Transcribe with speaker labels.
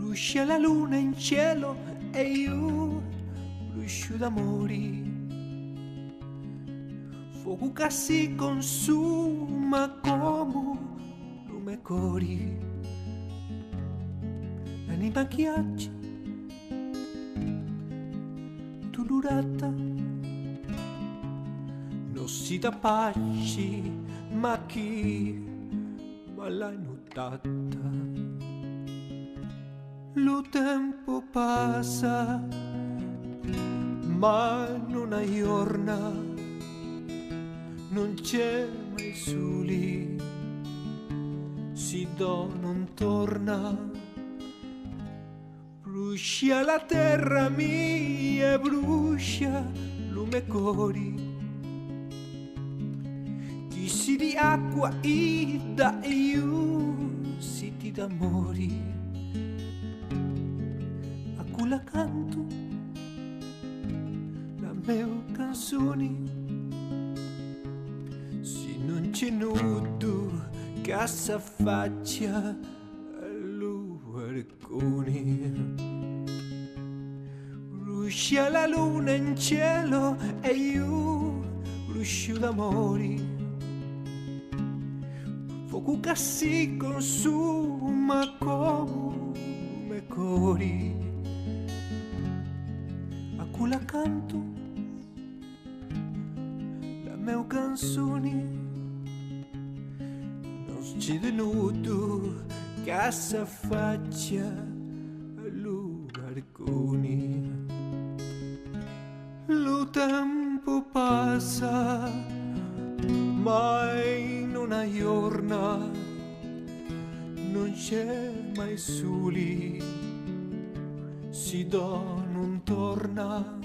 Speaker 1: Bruscia la luna in cielo e io bruscio d'amori. Fuoco che si consuma come lume cori. L'anima ghiaccia, dolorata, non si da pace, ma chi l'ha notata. Lo tempo passa, ma non aggiorna, non c'è mai soli, si do non torna. Brucia la terra mia, brucia lume cori, chi si di acqua ida e io si ti d'amori. La canto la mia canzone, se non c'è nudo che si affaccia all'uarcone. Bruscia la luna in cielo e io bruscio d'amori. Fuoco che si consuma come cori. La canto la mia canzone, non c'è nudo che si affaccia all'uarcone. Lo tempo passa, mai non aggiorna, non c'è mai soli, si do non torna.